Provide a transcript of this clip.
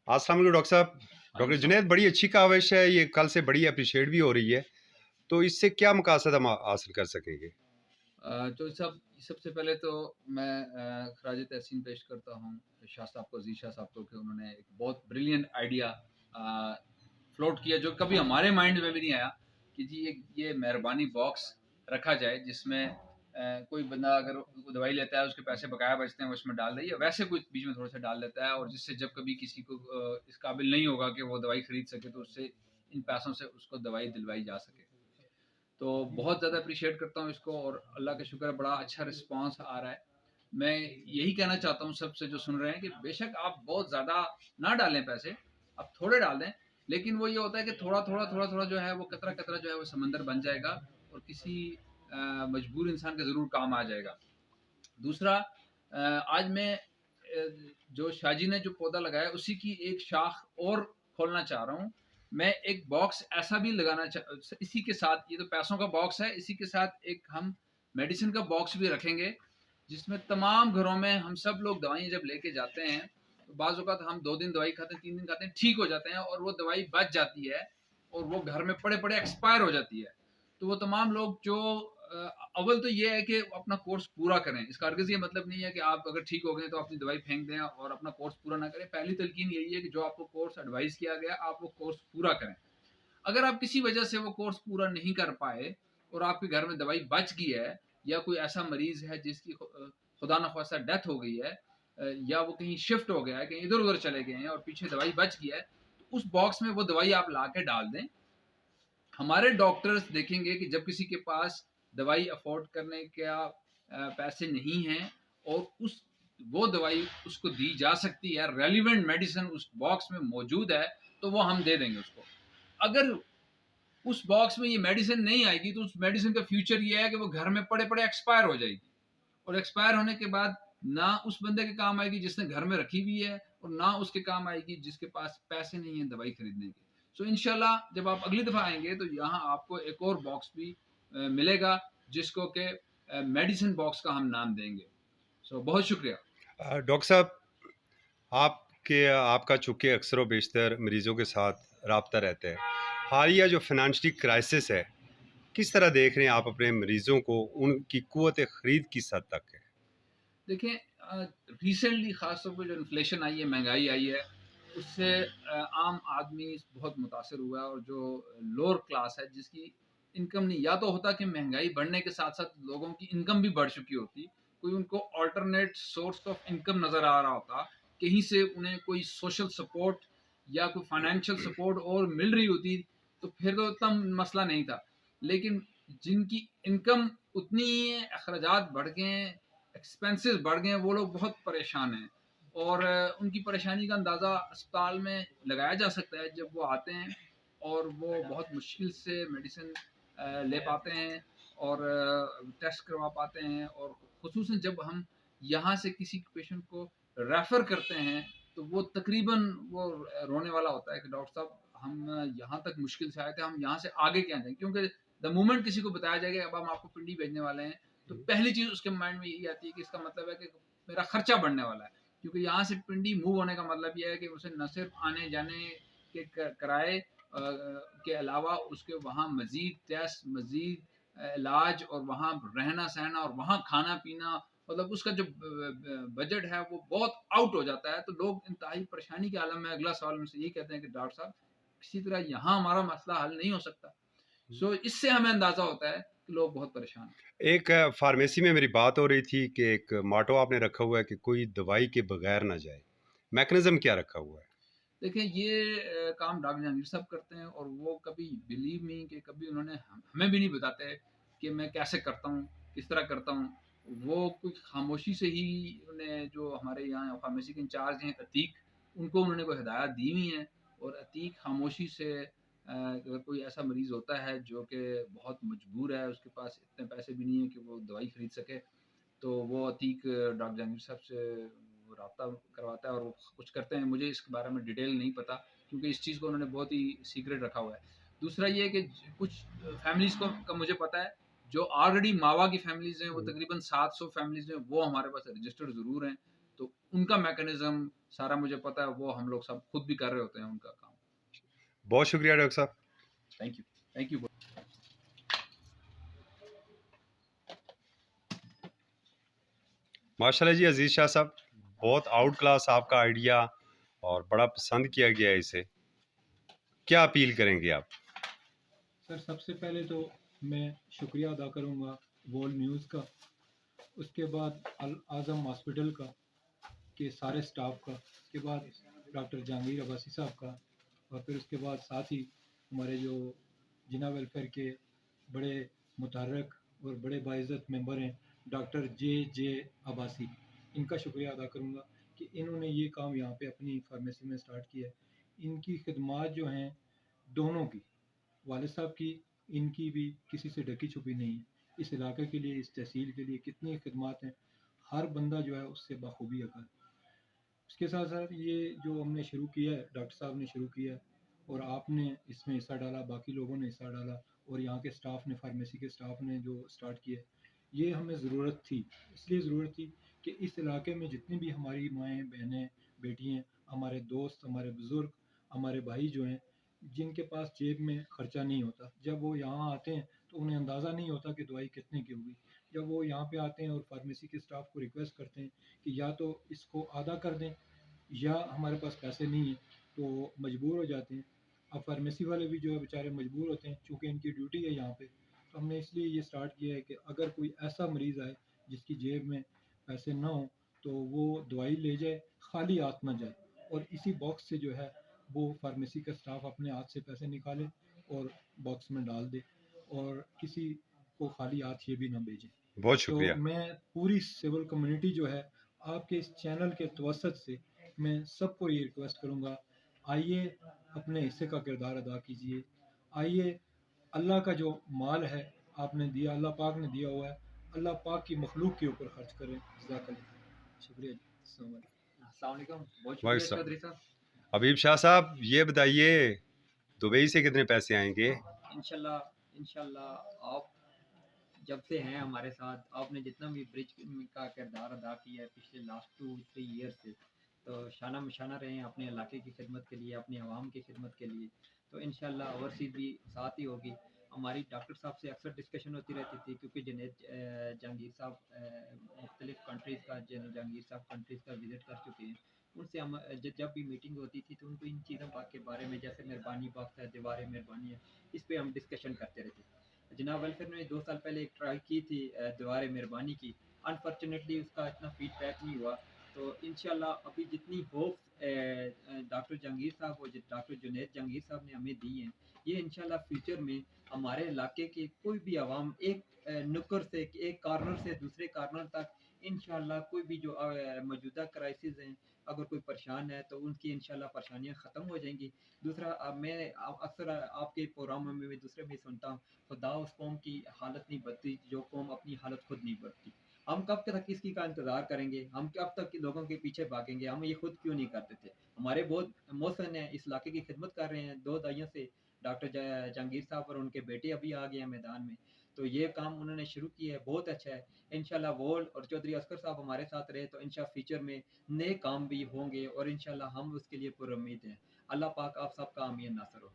अस्सलाम वालेकुम डॉक्टर साहब। डॉक्टर जुनैद, बड़ी अच्छी काविश है ये, कल से बड़ी अप्रिशिएट भी हो रही है, तो इससे क्या मकासद हम हासिल कर सकेंगे? तो सबसे पहले तो मैं खराज तहसीन पेश करता हूँ शाह साहब को, अजीज शाह साहब को, कि उन्होंने एक बहुत ब्रिलियंट आइडिया फ्लोट किया जो कभी हमारे माइंड में भी नहीं आया कि जी ये मेहरबानी बॉक्स रखा जाए जिसमें कोई बंदा अगर दवाई लेता है उसके पैसे बकाया बचते हैं वो इसमें डाल दे, या वैसे कोई बीच में थोड़ा सा डाल देता है, और जिससे जब कभी किसी को इस काबिल नहीं होगा कि वो दवाई खरीद सके तो उससे इन पैसों से उसको दवाई दिलवाई जा सके। तो बहुत ज़्यादा अप्रिशिएट करता हूँ इसको, और अल्लाह का शुक्र है बड़ा अच्छा रिस्पांस आ रहा है। मैं यही कहना चाहता हूँ सबसे जो सुन रहे हैं कि बेशक आप बहुत ज़्यादा ना डालें पैसे, आप थोड़े डाल दें, लेकिन वो ये होता है कि थोड़ा थोड़ा थोड़ा थोड़ा जो है वो कतरा कतरा जो है वो समंदर बन जाएगा और किसी मजबूर इंसान के ज़रूर काम आ जाएगा। दूसरा, आज मैं जो शाहजी ने जो पौधा लगाया उसी की एक शाख और खोलना चाह रहा हूँ। मैं एक बॉक्स ऐसा भी लगाना इसी के साथ, ये तो पैसों का बॉक्स है, इसी के साथ एक हम मेडिसिन का बॉक्स भी रखेंगे जिसमें तमाम घरों में हम सब लोग दवाइयाँ जब लेके जाते हैं तो बाज़ औक़ात हम 2 दिन दवाई खाते हैं, 3 दिन खाते हैं, ठीक हो जाते हैं और वो दवाई बच जाती है और वो घर में पड़े पड़े एक्सपायर हो जाती है। तो वो तमाम लोग जो अव्वल तो ये है कि अपना कोर्स पूरा करें। इसका हरगिज़ ये मतलब नहीं है कि आप अगर ठीक हो गए तो अपनी दवाई फेंक दें और अपना कोर्स पूरा ना करें। पहली तलकीन यही है कि जो आपको कोर्स एडवाइस किया गया आप वो कोर्स पूरा करें। अगर आप किसी वजह से वो कोर्स पूरा नहीं कर पाए और आपके घर में दवाई बच गई है, या कोई ऐसा मरीज है जिसकी खुदा न खास्ता डेथ हो गई है, या वो कहीं शिफ्ट हो गया है, कहीं इधर उधर चले गए हैं और पीछे दवाई बच गई है, तो उस बॉक्स में वो दवाई आप ला के डाल दें। हमारे डॉक्टर्स देखेंगे कि जब किसी के पास दवाई अफोर्ड करने का पैसे नहीं हैं और वो दवाई उसको दी जा सकती है, रेलिवेंट मेडिसिन उस बॉक्स में मौजूद है, तो वो हम दे देंगे उसको। अगर उस बॉक्स में ये मेडिसिन नहीं आएगी तो उस मेडिसिन का फ्यूचर ये है कि वो घर में पड़े पड़े एक्सपायर हो जाएगी, और एक्सपायर होने के बाद ना उस बंदे के काम आएगी जिसने घर में रखी हुई है और ना उसके काम आएगी जिसके पास पैसे नहीं है दवाई खरीदने के। सो इंशाल्लाह जब आप अगली दफ़ा आएंगे तो यहाँ आपको एक और बॉक्स भी मिलेगा जिसको कि मेडिसिन बॉक्स का हम नाम देंगे। सो बहुत शुक्रिया। डॉक्टर साहब, आपका चूँकि अक्सर व बेशतर मरीज़ों के साथ राब्ता रहता है, हालिया जो फ़ाइनेंशियल क्राइसिस है, किस तरह देख रहे हैं आप अपने मरीज़ों को, उनकी क़ुव्वत ख़रीद किस हद तक है? देखिए, रिसेंटली ख़ास तौर पे जो इन्फ्लेशन आई है, महंगाई आई है, उससे आम आदमी बहुत मुतासर हुआ है, और जो लोअर क्लास है जिसकी इनकम नहीं, या तो होता कि महंगाई बढ़ने के साथ साथ लोगों की इनकम भी बढ़ चुकी होती, कोई उनको अल्टरनेट सोर्स ऑफ इनकम नज़र आ रहा होता, कहीं से उन्हें कोई सोशल सपोर्ट या कोई फाइनेंशियल सपोर्ट और मिल रही होती, तो फिर तो इतना मसला नहीं था। लेकिन जिनकी इनकम उतनी ही है, अखराजात बढ़ गए हैं, एक्सपेंसेस बढ़ गए हैं, वो लोग बहुत परेशान हैं, और उनकी परेशानी का अंदाज़ा अस्पताल में लगाया जा सकता है जब वो आते हैं और वो बहुत मुश्किल से मेडिसिन ले पाते हैं और टेस्ट करवा पाते हैं, और ख़ुसूसन जब हम यहाँ से किसी पेशेंट को रेफ़र करते हैं तो वो तकरीबन वो रोने वाला होता है कि डॉक्टर साहब हम यहाँ तक मुश्किल से आए थे, हम यहाँ से आगे क्या जाएँ? क्योंकि द मोमेंट किसी को बताया जाएगा अब हम आपको पिंडी भेजने वाले हैं, तो पहली चीज़ उसके माइंड में यही आती है कि इसका मतलब है कि मेरा खर्चा बढ़ने वाला है, क्योंकि यहाँ से पिंडी मूव होने का मतलब ये है कि उसे न सिर्फ आने जाने के किराए के अलावा उसके वहाँ मज़ीद टेस्ट, मज़ीद इलाज, और वहाँ रहना सहना और वहाँ खाना पीना, मतलब उसका जो बजट है वो बहुत आउट हो जाता है। तो लोग इंतहाई परेशानी के आलम में अगला सवाल मुझसे यही कहते हैं कि डॉक्टर साहब किसी तरह यहाँ हमारा मसला हल नहीं हो सकता। सो इससे हमें अंदाज़ा होता है कि लोग बहुत परेशान हैं। एक फार्मेसी में मेरी बात हो रही थी कि एक मोटो आपने रखा हुआ है कि कोई दवाई के बगैर ना जाए, मैकेनिज़्म क्या रखा हुआ है? देखिए, ये काम डॉक्टर जहांगीर साहब करते हैं, और वो कभी बिलीव मी कि कभी उन्होंने हमें भी नहीं बताते कि मैं कैसे करता हूँ, किस तरह करता हूँ। वो कुछ खामोशी से ही उन्हें, जो हमारे यहाँ फार्मेसी के इंचार्ज हैं अतीक, उनको उन्होंने कोई हिदायत दी हुई हैं, और अतीक खामोशी से अगर कोई ऐसा मरीज़ होता है जो कि बहुत मजबूर है, उसके पास इतने पैसे भी नहीं है कि वो दवाई खरीद सके, तो वो अतीक डॉक्टर जहांगीर साहब से वो राब्ता करवाता है और वो कुछ करते हैं। मुझे इसके बारे में डिटेल नहीं पता, क्योंकि इस चीज़ को उन्होंने बहुत ही सीक्रेट रखा हुआ है। दूसरा ये है कि कुछ फैमिलीज़ को का मुझे पता है जो ऑलरेडी मावा की फैमिलीज हैं वो हम्म। तकरीबन 700 फैमिलीज हैं, वो हमारे पास रजिस्टर्ड ज़रूर हैं। तो उनका मैकेनिज्म सारा मुझे पता है, वो हम लोग सब खुद भी कर रहे होते हैं उनका काम। बहुत शुक्रिया डॉक्टर साहब। Thank you, thank you. माशाल्लाह जी, अजीज़ शाह साहब, बहुत आउट क्लास आपका आइडिया और बड़ा पसंद किया गया है इसे। क्या अपील करेंगे आप? सर सबसे पहले तो मैं शुक्रिया अदा करूंगा वर्ल्ड न्यूज़ का, उसके बाद अल आज़म हॉस्पिटल का के सारे स्टाफ का, उसके बाद डॉक्टर जहांगीर अब्बासी साहब का, और फिर उसके बाद साथ ही हमारे जो जिना वेलफेयर के बड़े मुतहर्रिक और बड़े बाइज़्ज़त मेंबर हैं डॉक्टर जे जे अब्बासी, इनका शुक्रिया अदा करूंगा कि इन्होंने ये काम यहाँ पे अपनी फार्मेसी में स्टार्ट किया है। इनकी खिदमात जो हैं दोनों की, वालिद साहब की, इनकी भी किसी से ढकी छुपी नहीं है। इस इलाके के लिए, इस तहसील के लिए कितनी खिदमात हैं, हर बंदा जो है उससे बखूबी अगर। उसके साथ साथ ये जो हमने शुरू किया है, डॉक्टर साहब ने शुरू किया है और आपने इसमें हिस्सा डाला, बाकी लोगों ने हिस्सा डाला और यहाँ के स्टाफ ने, फार्मेसी के स्टाफ ने जो स्टार्ट किया है, ये हमें ज़रूरत थी। इसलिए ज़रूरत थी कि इस इलाके में जितनी भी हमारी माएँ, बहनें, बेटियाँ, हमारे दोस्त, हमारे बुज़ुर्ग, हमारे भाई जो हैं, जिनके पास जेब में खर्चा नहीं होता, जब वो यहाँ आते हैं तो उन्हें अंदाज़ा नहीं होता कि दवाई कितने की होगी। जब वो यहाँ पे आते हैं और फार्मेसी के स्टाफ को रिक्वेस्ट करते हैं कि या तो इसको आधा कर दें या हमारे पास पैसे नहीं हैं, तो मजबूर हो जाते हैं। अब फार्मेसी वाले भी जो है बेचारे मजबूर होते हैं, चूँकि इनकी ड्यूटी है यहाँ पे। तो हमने इसलिए ये स्टार्ट किया है कि अगर कोई ऐसा मरीज़ आए जिसकी जेब में पैसे ना हों, तो वो दवाई ले जाए, खाली हाथ ना जाए, और इसी बॉक्स से जो है वो फार्मेसी का स्टाफ अपने हाथ से पैसे निकाले और बॉक्स में डाल दे, और किसी को खाली हाथ ये भी ना भेजें। बहुत तो शुक्रिया। मैं पूरी सिविल कम्युनिटी जो है, आपके इस चैनल के तवसत से मैं सबको ये रिक्वेस्ट करूँगा, आइए अपने हिस्से का किरदार अदा कीजिए। आइए, अल्लाह का जो माल है आपने दिया, अल्लाह पाक ने दिया हुआ है, अल्लाह पाक की मखलूक के ऊपर खर्च करें। जज़ाकल्लाह। शुक्रिया जी। अस्सलाम वालेकुम। अस्सलाम वालेकुम, बहुत वाह शुक्रिया साहब। चौधरी साहब। हबीब शाह साहब, ये बताइए, दुबई से कितने पैसे आएंगे? इंशाल्लाह इंशाल्लाह आप जब से हैं हमारे साथ, आपने जितना भी ब्रिज का किरदार अदा किया है पिछले लास्ट 2-3 ईयर से, तो शाना मशाना रहे हैं अपने इलाके की खिदमत के लिए, अपने आवाम की खिदमत के लिए। तो इंशाल्लाह ओवरसीज़ भी साथ ही होगी। हमारी डॉक्टर साहब से अक्सर डिस्कशन होती रहती थी, क्योंकि जुनैद जहांगीर साहब मुख्तलिफ़ कंट्रीज़ का, जहांगीर साहब कंट्रीज़ का विज़िट कर चुके हैं। उनसे हम जब भी मीटिंग होती थी तो उनको इन चीज़ों के बारे में, जैसे मेहरबानी बख्श है, दीवार मेहरबानी है, इस पे हम डिस्कशन करते रहते। जनाब वेलफेयर ने 2 साल पहले एक ट्राई की थी दीवार मेहरबानी की। अनफॉर्चुनेटली उसका इतना फीडबैक नहीं हुआ। तो इंशाल्लाह अभी जितनी होप्स डॉक्टर जहांगीर साहब और डॉक्टर जुनैद जहांगीर साहब ने हमें दी हैं, ये इंशाल्लाह फ्यूचर में हमारे इलाके के कोई भी आवाम एक नुक्कड़ से, एक कॉर्नर से दूसरे कॉर्नर तक, इंशाल्लाह कोई भी जो मौजूदा क्राइसिस हैं, अगर कोई परेशान है तो उनकी इंशाल्लाह परेशानियाँ ख़त्म हो जाएंगी। दूसरा, मैं अक्सर आपके प्रोग्राम में भी दूसरे भी सुनता हूँ, खुदा उस कौम की हालत नहीं बदलती जो कौम अपनी हालत खुद नहीं बदलती। हम कब तक किसकी का इंतज़ार करेंगे, हम कब तक लोगों के पीछे भागेंगे, हम ये खुद क्यों नहीं करते थे। हमारे बहुत मोहसिन हैं, इस इलाके की खिदमत कर रहे हैं 2 दहाइयों से। डॉक्टर जहांगीर साहब और उनके बेटे अभी आ गए हैं मैदान में, तो ये काम उन्होंने शुरू किया है, बहुत अच्छा है। इंशाल्लाह वो और चौधरी असगर साहब हमारे साथ रहे तो इंशाल्लाह फ्यूचर में नए काम भी होंगे और इंशाल्लाह हम उसके लिए पुरुम्मीद हैं। अल्लाह पाक आप सबका आमीन नासर हो।